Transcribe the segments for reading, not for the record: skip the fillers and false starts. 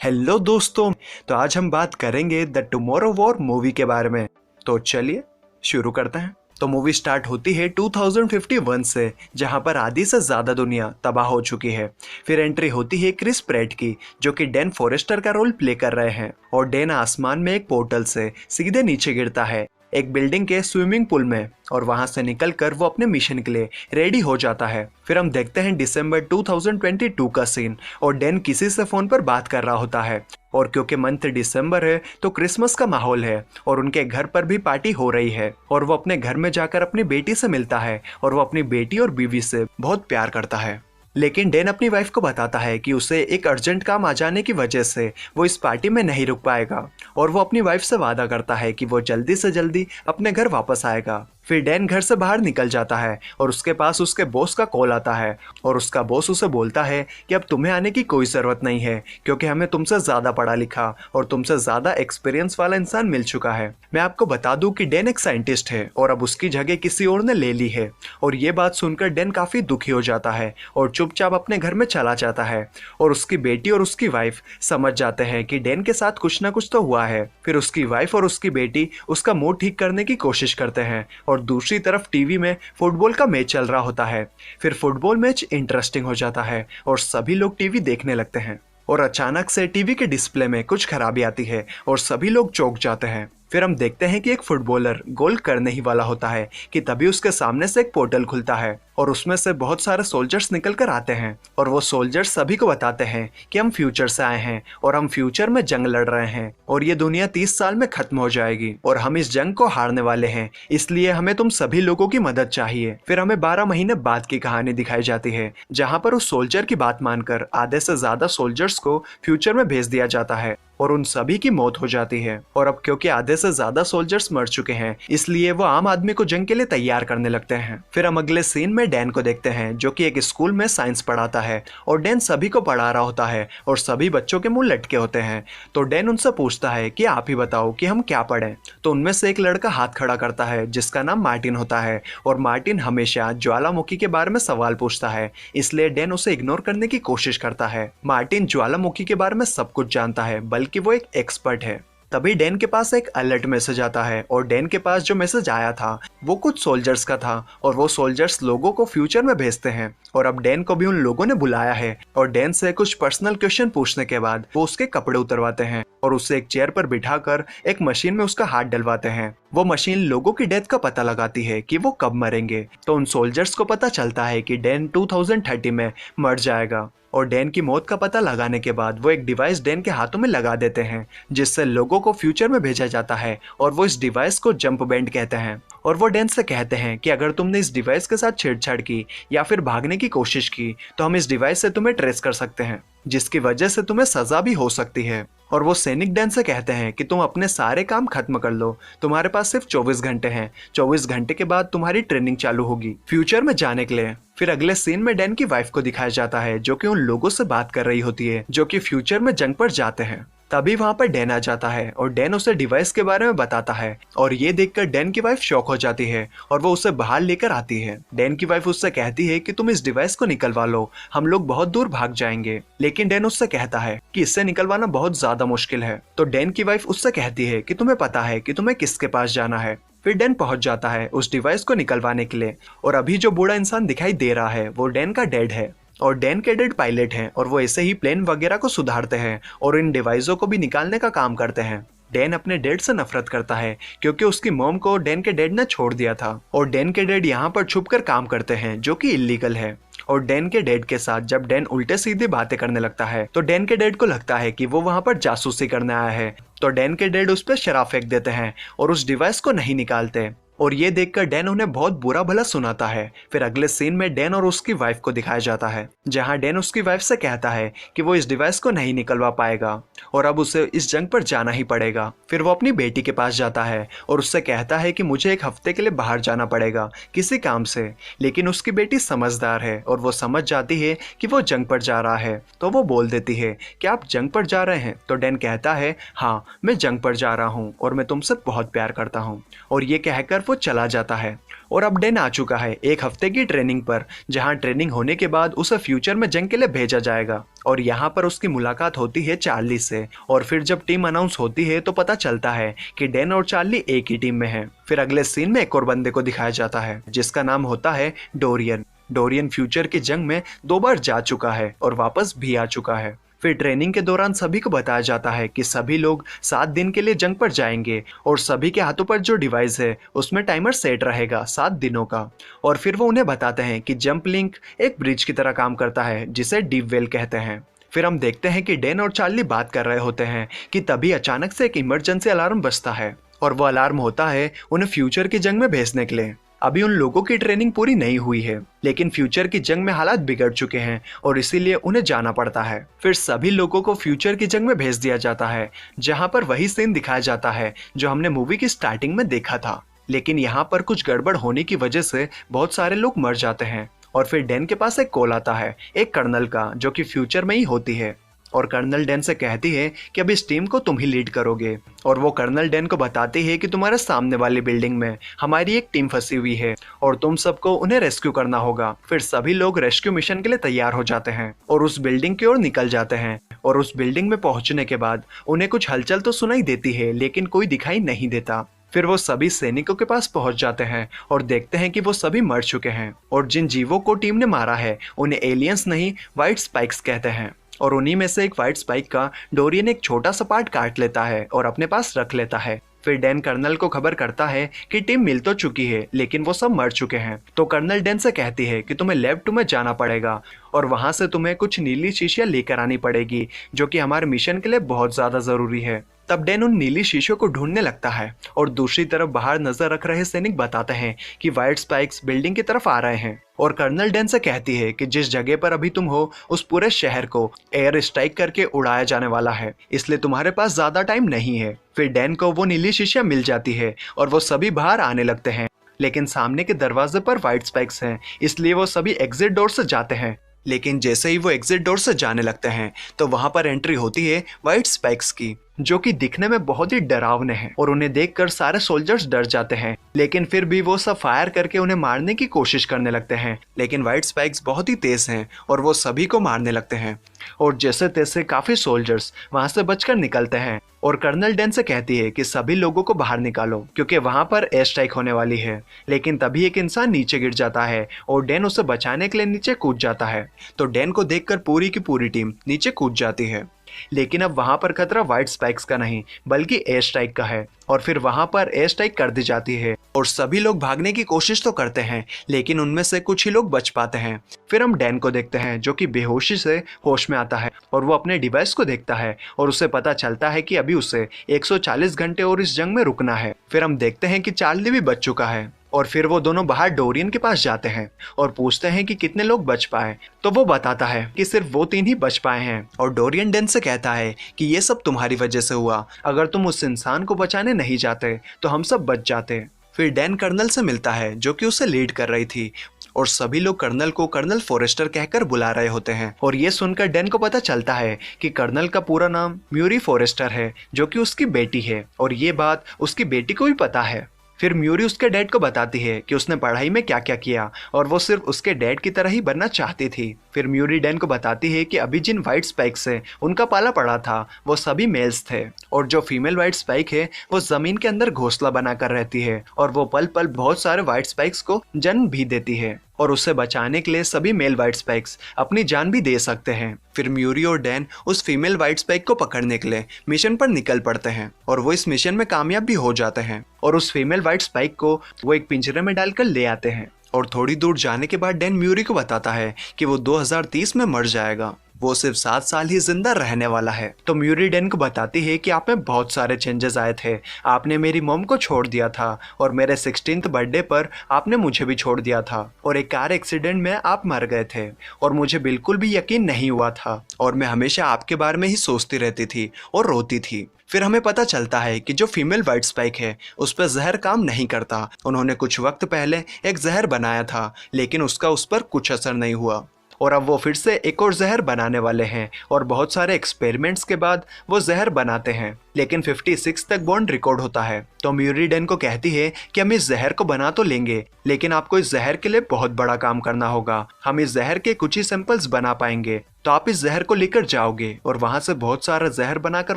Hello दोस्तों। तो आज हम बात करेंगे द टुमारो वॉर मूवी के बारे में। तो चलिए शुरू करते हैं। तो मूवी स्टार्ट होती है 2051 से, जहां पर आधी से ज्यादा दुनिया तबाह हो चुकी है। फिर एंट्री होती है क्रिस प्रेट की, जो कि डैन फॉरेस्टर का रोल प्ले कर रहे हैं। और डैन आसमान में एक पोर्टल से सीधे नीचे गिरता है एक बिल्डिंग के स्विमिंग पूल में, और वहां से निकलकर वो अपने मिशन के लिए रेडी हो जाता है। फिर हम देखते हैं दिसंबर 2022 का सीन, और डैन किसी से फोन पर बात कर रहा होता है। और क्योंकि मंथ दिसंबर है तो क्रिसमस का माहौल है, और उनके घर पर भी पार्टी हो रही है। और वो अपने घर में जाकर अपनी बेटी से मिलता है, और वो अपनी बेटी और बीवी से बहुत प्यार करता है। लेकिन डैन अपनी वाइफ को बताता है कि उसे एक अर्जेंट काम आ जाने की वजह से वो इस पार्टी में नहीं रुक पाएगा, और वो अपनी वाइफ से वादा करता है कि वो जल्दी से जल्दी अपने घर वापस आएगा। फिर डैन घर से बाहर निकल जाता है, और उसके पास उसके बॉस का कॉल आता है, और उसका बॉस उसे बोलता है कि अब तुम्हें आने की कोई ज़रूरत नहीं है, क्योंकि हमें तुमसे ज़्यादा पढ़ा लिखा और तुमसे ज़्यादा एक्सपीरियंस वाला इंसान मिल चुका है। मैं आपको बता दूं कि डैन एक साइंटिस्ट है, और अब उसकी जगह किसी और ने ले ली है। और ये बात सुनकर डैन काफ़ी दुखी हो जाता है और चुपचाप अपने घर में चला जाता है। और उसकी बेटी और उसकी वाइफ समझ जाते हैं कि डैन के साथ कुछ ना कुछ तो हुआ है। फिर उसकी वाइफ और उसकी बेटी उसका मूड ठीक करने की कोशिश करते हैं, और दूसरी तरफ टीवी में फुटबॉल का मैच चल रहा होता है। फिर फुटबॉल मैच इंटरेस्टिंग हो जाता है, और सभी लोग टीवी देखने लगते हैं। और अचानक से टीवी के डिस्प्ले में कुछ खराबी आती है, और सभी लोग चौंक जाते हैं। फिर हम देखते हैं कि एक फुटबॉलर गोल करने ही वाला होता है कि तभी उसके सामने से एक पोर्टल खुलता है, और उसमें से बहुत सारे सोल्जर्स निकल कर आते हैं। और वो सोल्जर्स सभी को बताते हैं कि हम फ्यूचर से आए हैं, और हम फ्यूचर में जंग लड़ रहे हैं, और ये दुनिया 30 साल में खत्म हो जाएगी, और हम इस जंग को हारने वाले हैं, इसलिए हमें तुम सभी लोगों की मदद चाहिए। फिर हमें 12 महीने बाद की कहानी दिखाई जाती है, जहाँ पर उस सोल्जर की बात मानकर आधे से ज्यादा सोल्जर्स को फ्यूचर में भेज दिया जाता है, और उन सभी की मौत हो जाती है। और अब क्योंकि आधे से ज्यादा सोल्जर्स मर चुके हैं, इसलिए वो आम आदमी को जंग के लिए तैयार करने लगते हैं। फिर हम अगले सीन में डैन को देखते हैं, जो कि एक स्कूल में साइंस पढ़ाता है, और डैन सभी को पढ़ा रहा होता है, और सभी बच्चों के मुंह लटके होते हैं। तो डैन उनसे पूछता है कि आप ही बताओ कि हम क्या पढ़ें। तो उनमें से एक लड़का हाथ खड़ा करता है, जिसका नाम मार्टिन होता है। और मार्टिन हमेशा ज्वालामुखी के बारे में सवाल पूछता है, इसलिए डैन उसे इग्नोर करने की कोशिश करता है। मार्टिन ज्वालामुखी के बारे में सब कुछ जानता है, बल्कि वो एक एक्सपर्ट है। तभी डैन के पास एक अलर्ट मैसेज आता है, और डैन के पास जो मैसेज आया था वो कुछ सोल्जर्स का था, और वो सोल्जर्स लोगों को फ्यूचर में भेजते हैं। और अब डैन को भी उन लोगों ने बुलाया है, और डैन से कुछ पर्सनल क्वेश्चन पूछने के बाद वो उसके कपड़े उतरवाते हैं, और उसे एक चेयर पर बिठाकर एक मशीन में उसका हाथ डलवाते हैं। वो मशीन लोगों की डेथ का पता लगाती है कि वो कब मरेंगे। तो उन सोल्जर्स को पता चलता है कि डैन 2030 में मर जाएगा। और डैन की मौत का पता लगाने के बाद वो एक डिवाइस डैन के हाथों में लगा देते हैं, जिससे लोगों को फ्यूचर में भेजा जाता है, और वो इस डिवाइस को जंप बैंड कहते हैं। और वो डैन से कहते हैं कि अगर तुमने इस डिवाइस के साथ छेड़छाड़ की या फिर भागने की कोशिश की, तो हम इस डिवाइस से तुम्हें ट्रेस कर सकते हैं, जिसकी वजह से तुम्हें सजा भी हो सकती है। और वो सैनिक डैन से कहते हैं कि तुम अपने सारे काम खत्म कर लो, तुम्हारे पास सिर्फ 24 घंटे हैं। 24 घंटे के बाद तुम्हारी ट्रेनिंग चालू होगी फ्यूचर में जाने के लिए। फिर अगले सीन में डैन की वाइफ को दिखाया जाता है, जो कि उन लोगों से बात कर रही होती है जो कि फ्यूचर में जंग पर जाते हैं। तभी वहां पर डैन आ जाता है, और डैन उसे डिवाइस के बारे में बताता है, और ये देखकर डैन की वाइफ शॉक हो जाती है, और वो उसे बाहर लेकर आती है। डैन की वाइफ उससे कहती है कि तुम इस डिवाइस को निकलवा लो, हम लोग बहुत दूर भाग जाएंगे। लेकिन डैन उससे कहता है कि इससे निकलवाना बहुत ज्यादा मुश्किल है। तो डैन की वाइफ उससे कहती है कि तुम्हें पता है कि तुम्हें किसके पास जाना है। फिर डैन पहुंच जाता है उस डिवाइस को निकलवाने के लिए, और अभी जो बूढ़ा इंसान दिखाई दे रहा है वो डैन का डैड है। और डैन के डैड पायलट हैं, और वो ऐसे ही प्लेन वगैरह को सुधारते हैं, और इन डिवाइसों को भी निकालने का काम करते हैं। डैन अपने डैड से नफरत करता है, क्योंकि उसकी मॉम को डैन के डैड ने छोड़ दिया था, और डैन के डैड यहाँ पर छुपकर काम करते हैं, जो कि इलीगल है। और डैन के डैड के साथ जब डैन उल्टे सीधे बातें करने लगता है, तो डैन के डैड को लगता है कि वो वहां पर जासूसी करने आया है। तो डैन के डैड उस पर शराब फेंक देते हैं, और उस डिवाइस को नहीं निकालते। और ये देखकर डैन उन्हें बहुत बुरा भला सुनाता है। फिर अगले सीन में डैन और उसकी वाइफ को दिखाया जाता है, जहां डैन उसकी वाइफ से कहता है कि वो इस डिवाइस को नहीं निकलवा पाएगा, और अब उसे इस जंग पर जाना ही पड़ेगा। फिर वो अपनी बेटी के पास जाता है, और उससे कहता है कि मुझे एक हफ्ते के लिए बाहर जाना पड़ेगा किसी काम से। लेकिन उसकी बेटी समझदार है, और वो समझ जाती है कि वो जंग पर जा रहा है। तो वो बोल देती है कि आप जंग पर जा रहे हैं। तो डैन कहता है हाँ, मैं जंग पर जा रहा हूँ, और मैं तुमसे बहुत प्यार करता हूँ। और ये कहकर तरफ वो चला जाता है। और अब डेन आ चुका है एक हफ्ते की ट्रेनिंग पर, जहां ट्रेनिंग होने के बाद उसे फ्यूचर में जंग के लिए भेजा जाएगा। और यहाँ पर उसकी मुलाकात होती है चार्ली से। और फिर जब टीम अनाउंस होती है तो पता चलता है कि डेन और चार्ली एक ही टीम में हैं। फिर अगले सीन में एक और बंदे को दिखाया जाता है जिसका नाम होता है डोरियन। डोरियन फ्यूचर की जंग में 2 बार जा चुका है और वापस भी आ चुका है। फिर ट्रेनिंग के दौरान सभी को बताया जाता है कि सभी लोग 7 दिन के लिए जंग पर जाएंगे और सभी के हाथों पर जो डिवाइस है उसमें टाइमर सेट रहेगा 7 दिनों का। और फिर वो उन्हें बताते हैं कि जंप लिंक एक ब्रिज की तरह काम करता है जिसे डीप वेल कहते हैं। फिर हम देखते हैं कि डेन और चार्ली बात कर रहे होते हैं कि तभी अचानक से एक इमरजेंसी अलार्म बजता है और वो अलार्म होता है उन्हें फ्यूचर की जंग में भेजने के लिए। अभी उन लोगों की ट्रेनिंग पूरी नहीं हुई है, लेकिन फ्यूचर की जंग में हालात बिगड़ चुके हैं और इसीलिए उन्हें जाना पड़ता है। फिर सभी लोगों को फ्यूचर की जंग में भेज दिया जाता है, जहां पर वही सीन दिखाया जाता है जो हमने मूवी की स्टार्टिंग में देखा था। लेकिन यहाँ पर कुछ गड़बड़ होने की वजह से बहुत सारे लोग मर जाते हैं। और फिर डेन के पास एक कॉल आता है एक कर्नल का, जो कि फ्यूचर में ही होती है। और कर्नल डेन से कहती है कि अब इस टीम को तुम ही लीड करोगे। और वो कर्नल डेन को बताती है कि तुम्हारे सामने वाली बिल्डिंग में हमारी एक टीम फंसी हुई है और तुम सबको उन्हें रेस्क्यू करना होगा। फिर सभी लोग रेस्क्यू मिशन के लिए तैयार हो जाते हैं और उस बिल्डिंग की ओर निकल जाते हैं। और उस बिल्डिंग में पहुंचने के बाद उन्हें कुछ हलचल तो सुनाई देती है, लेकिन कोई दिखाई नहीं देता। फिर वो सभी सैनिकों के पास पहुंच जाते हैं और देखते हैं कि वो सभी मर चुके हैं और जिन जीवों को टीम ने मारा है उन्हें एलियंस नहीं, व्हाइट स्पाइक्स कहते हैं। और उन्हीं में से एक व्हाइट स्पाइक का डोरियन एक छोटा सा पार्ट काट लेता है और अपने पास रख लेता है। फिर डेन कर्नल को खबर करता है कि टीम मिल तो चुकी है लेकिन वो सब मर चुके हैं। तो कर्नल डेन से कहती है कि तुम्हें लैब 2 में जाना पड़ेगा और वहां से तुम्हें कुछ नीली शीशियां लेकर आनी पड़ेगी, जो कि हमारे मिशन के लिए बहुत ज्यादा जरूरी है। तब डेन उन नीली शीशों को ढूंढने लगता है और दूसरी तरफ बाहर नजर रख रहे सैनिक बताते हैं कि व्हाइट स्पाइक्स बिल्डिंग की तरफ आ रहे हैं। और कर्नल डेन से कहती है कि जिस जगह पर अभी तुम हो उस पूरे शहर को एयर स्ट्राइक करके उड़ाया जाने वाला है, इसलिए तुम्हारे पास ज्यादा टाइम नहीं है। फिर डेन को वो नीली शीशियां मिल जाती है और वो सभी बाहर आने लगते हैं, लेकिन सामने के दरवाजे पर व्हाइट स्पाइक्स हैं, इसलिए वो सभी एग्जिट डोर से जाते हैं। लेकिन जैसे ही वो एग्जिट डोर से जाने लगते हैं तो वहां पर एंट्री होती है व्हाइट स्पाइक्स की, जो कि दिखने में बहुत ही डरावने हैं और उन्हें देखकर सारे सोल्जर्स डर जाते हैं। लेकिन फिर भी वो सब फायर करके उन्हें मारने की कोशिश करने लगते हैं, लेकिन व्हाइट स्पाइक्स बहुत ही तेज हैं और वो सभी को मारने लगते हैं। और जैसे तैसे काफी सोल्जर्स वहां से बचकर निकलते हैं और कर्नल डेन से कहती है कि सभी लोगों को बाहर निकालो क्योंकि वहां पर एयर स्ट्राइक होने वाली है। लेकिन तभी एक इंसान नीचे गिर जाता है और डेन उसे बचाने के लिए नीचे कूद जाता है। तो डेन को देखकर पूरी की पूरी टीम नीचे कूद जाती है। लेकिन अब वहां पर खतरा व्हाइट स्पाइक्स का नहीं बल्कि एयर स्ट्राइक का है। और फिर वहां पर एयर स्ट्राइक कर दी जाती है और सभी लोग भागने की कोशिश तो करते हैं, लेकिन उनमें से कुछ ही लोग बच पाते हैं। फिर हम डैन को देखते हैं जो कि बेहोशी से होश में आता है और वो अपने डिवाइस को देखता है और उसे पता चलता है कि अभी उसे 140 घंटे और इस जंग में रुकना है। फिर हम देखते हैं कि चार्ली भी बच चुका है और फिर वो दोनों बाहर डोरियन के पास जाते हैं और पूछते हैं कि कितने लोग बच पाए। तो वो बताता है कि सिर्फ वो 3 ही बच पाए हैं। और डोरियन डेन से कहता है कि ये सब तुम्हारी वजह से हुआ, अगर तुम उस इंसान को बचाने नहीं जाते तो हम सब बच जाते। फिर डैन कर्नल से मिलता है जो कि उसे लीड कर रही थी और सभी लोग कर्नल को कर्नल फॉरेस्टर कहकर बुला रहे होते हैं। और ये सुनकर डैन को पता चलता है कि कर्नल का पूरा नाम म्यूरी फॉरेस्टर है जो कि उसकी बेटी है और ये बात उसकी बेटी को भी पता है। फिर म्यूरी उसके डैड को बताती है कि उसने पढ़ाई में क्या क्या किया और वो सिर्फ उसके डैड की तरह ही बनना चाहती थी। फिर म्यूरी डैन को बताती है कि अभी जिन व्हाइट स्पाइक से उनका पाला पड़ा था वो सभी मेल्स थे और जो फीमेल व्हाइट स्पाइक है वो जमीन के अंदर घोंसला बनाकर रहती है और वो पल पल बहुत सारे व्हाइट स्पाइक्स को जन्म भी देती है और उसे बचाने के लिए सभी मेल व्हाइट स्पाइक्स अपनी जान भी दे सकते हैं। फिर म्यूरी और डैन उस फीमेल व्हाइट स्पाइक को पकड़ने के लिए मिशन पर निकल पड़ते हैं और वो इस मिशन में कामयाब भी हो जाते हैं और उस फीमेल व्हाइट स्पाइक को वो एक पिंजरे में डालकर ले आते हैं। और थोड़ी दूर जाने के बाद डैन म्यूरी को बताता है कि वो 2030 में मर जाएगा, वो सिर्फ 7 साल ही जिंदा रहने वाला है। तो म्यूरी डैन को बताती है कि आप में बहुत सारे चेंजेस आए थे, आपने मेरी मॉम को छोड़ दिया था और मेरे 16th बर्थडे पर आपने मुझे भी छोड़ दिया था और एक कार एक्सीडेंट में आप मर गए थे और मुझे बिल्कुल भी यकीन नहीं हुआ था और मैं हमेशा आपके बारे में ही सोचती रहती थी और रोती थी। फिर हमें पता चलता है कि जो फीमेल व्हाइट स्पाइक है उस पर जहर काम नहीं करता। उन्होंने कुछ वक्त पहले एक जहर बनाया था लेकिन उसका उस पर कुछ असर नहीं हुआ और अब वो फिर से एक और जहर बनाने वाले हैं और बहुत सारे एक्सपेरिमेंट्स के बाद वो जहर बनाते हैं। लेकिन 56 तक बॉन्ड रिकॉर्ड होता है। तो म्यूरी डैन को कहती है कि हम इस जहर को बना तो लेंगे, लेकिन आपको इस जहर के लिए बहुत बड़ा काम करना होगा। हम इस जहर के कुछ ही सैंपल्स बना पाएंगे, तो आप इस जहर को लेकर जाओगे और वहां से बहुत सारा जहर बनाकर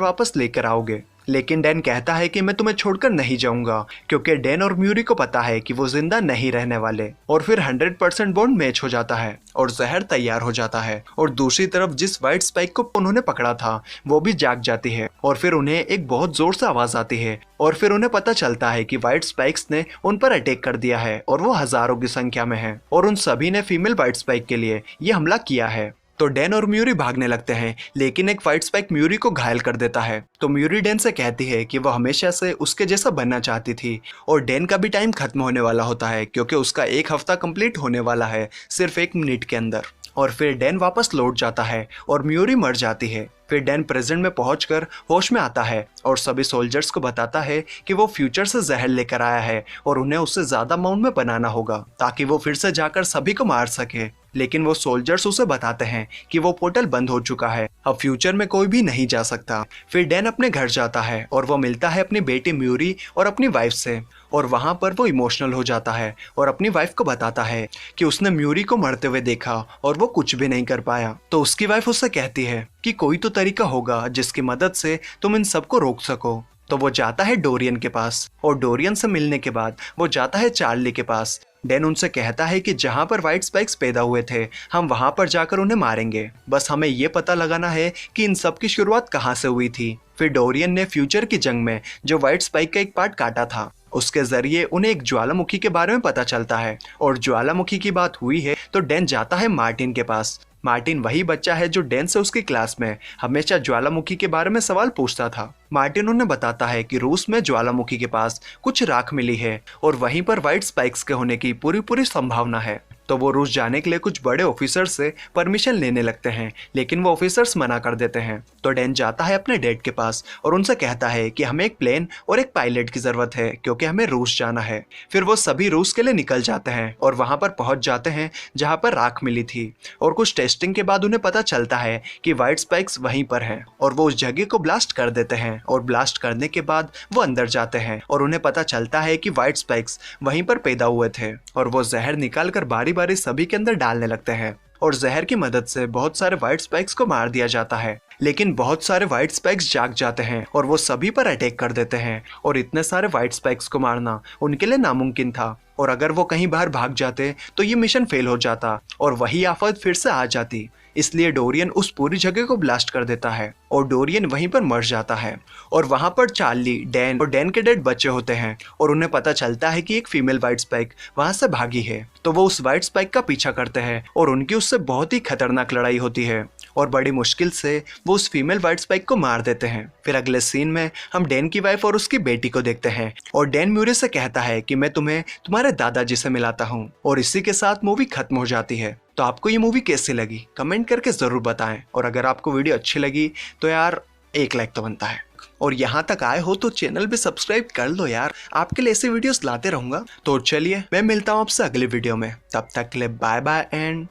वापस लेकर आओगे। लेकिन डैन कहता है कि मैं तुम्हें छोड़कर नहीं जाऊंगा, क्योंकि डैन और म्यूरी को पता है कि वो जिंदा नहीं रहने वाले। और फिर 100% बॉन्ड मैच हो जाता है और जहर तैयार हो जाता है। और दूसरी तरफ जिस व्हाइट स्पाइक को उन्होंने पकड़ा था वो भी जाग जाती है और फिर उन्हें एक बहुत जोर से आवाज आती है और फिर उन्हें पता चलता है कि व्हाइट स्पाइक्स ने उन पर अटैक कर दिया है और वो हजारों की संख्या में है और उन सभी ने फीमेल व्हाइट स्पाइक के लिए ये हमला किया है। तो डैन और म्यूरी भागने लगते हैं, लेकिन एक व्हाइट स्पाइक म्यूरी को घायल कर देता है। तो म्यूरी डैन से कहती है कि वो हमेशा से उसके जैसा बनना चाहती थी और डैन का भी टाइम खत्म होने वाला होता है, क्योंकि उसका एक हफ्ता कंप्लीट होने वाला है सिर्फ 1 मिनट के अंदर। और फिर डैन वापस लौट जाता है और म्यूरी मर जाती है। फिर डैन प्रेजेंट में पहुंचकर होश में आता है और सभी सोल्जर्स को बताता है कि वो फ्यूचर से जहर लेकर आया है और उन्हें उससे ज्यादा अमाउंट में बनाना होगा ताकि वो फिर से जाकर सभी को मार सके। लेकिन वो सोल्जर्स उसे बताते हैं कि वो पोर्टल बंद हो चुका है, अब फ्यूचर में कोई भी नहीं जा सकता। फिर डैन अपने घर जाता है और वो मिलता है अपनी बेटी म्यूरी और अपनी वाइफ से और वहां पर वो इमोशनल हो जाता है और अपनी वाइफ को बताता है कि उसने म्यूरी को मरते हुए देखा और वो कुछ भी नहीं कर पाया। तो उसकी वाइफ उससे कहती है कि कोई तो तरीका होगा जिसकी मदद से तुम इन सबको रोक सको। तो वो जाता है डोरियन के पास और डोरियन से मिलने के बाद वो जाता है चार्ली के पास। डैन उनसे कहता है कि जहां पर व्हाइट स्पाइक्स पैदा हुए थे हम वहां पर जाकर उन्हें मारेंगे, बस हमें ये पता लगाना है कि इन सब की शुरुआत कहां से हुई थी। फिर डोरियन ने फ्यूचर की जंग में जो व्हाइट स्पाइक का एक पार्ट काटा था उसके जरिए उन्हें एक ज्वालामुखी के बारे में पता चलता है और ज्वालामुखी की बात हुई है तो डैन जाता है मार्टिन के पास। मार्टिन वही बच्चा है जो डैन से उसकी क्लास में हमेशा ज्वालामुखी के बारे में सवाल पूछता था। मार्टिन उन्हें बताता है कि रूस में ज्वालामुखी के पास कुछ राख मिली है और वहीं पर व्हाइट स्पाइक्स के होने की पूरी संभावना है। तो वो रूस जाने के लिए कुछ बड़े ऑफिसर से परमिशन लेने लगते हैं, लेकिन वो ऑफिसर्स मना कर देते हैं। तो डैन जाता है अपने डैड के पास और उनसे कहता है कि हमें एक प्लेन और एक पायलट की जरूरत है क्योंकि हमें रूस जाना है। फिर वो सभी रूस के लिए निकल जाते हैं और वहां पर पहुंच जाते हैं जहां पर राख मिली थी और कुछ टेस्टिंग के बाद उन्हें पता चलता है कि व्हाइट स्पाइक्स वहीं पर है और वो उस जगह को ब्लास्ट कर देते हैं और ब्लास्ट करने के बाद वो अंदर जाते हैं और उन्हें पता चलता है कि व्हाइट स्पाइक्स वहीं पर पैदा हुए थे और वो जहर निकाल कर बारी बारी सभी के अंदर डालने लगते हैं और जहर की मदद से बहुत सारे व्हाइट स्पाइक्स को मार दिया जाता है। लेकिन बहुत सारे व्हाइट स्पाइक्स जाग जाते हैं और वो सभी पर अटैक कर देते हैं और इतने सारे व्हाइट स्पाइक्स को मारना उनके लिए नामुमकिन था और अगर वो कहीं बाहर भाग जाते तो ये मिशन फेल हो जाता और वही आफत फिर से आ जाती। इसलिए डोरियन उस पूरी जगह को ब्लास्ट कर देता है और डोरियन वहीं पर मर जाता है और वहां पर चार्ली, डैन और डैन के डेड बच्चे होते हैं और उन्हें पता चलता है कि एक फीमेल व्हाइट स्पाइक वहां से भागी है। तो वो उस व्हाइट स्पाइक का पीछा करते हैं और उनकी उससे बहुत ही खतरनाक लड़ाई होती है और बड़ी मुश्किल से वो उस फीमेल व्हाइट स्पाइक को मार देते हैं। फिर अगले सीन में हम डैन की वाइफ और उसकी बेटी को देखते हैं और डैन म्यूरी से कहता है कि मैं तुम्हें तुम्हारे दादाजी से मिलाता हूँ और इसी के साथ मूवी खत्म हो जाती है। तो आपको ये मूवी कैसी लगी कमेंट करके जरूर बताएं और अगर आपको वीडियो अच्छी लगी तो यार 1 लाइक तो बनता है और यहाँ तक आए हो तो चैनल भी सब्सक्राइब कर लो यार, आपके लिए ऐसे वीडियोस लाते रहूंगा। तो चलिए मैं मिलता हूँ आपसे अगली वीडियो में, तब तक के लिए bye bye and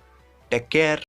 take care.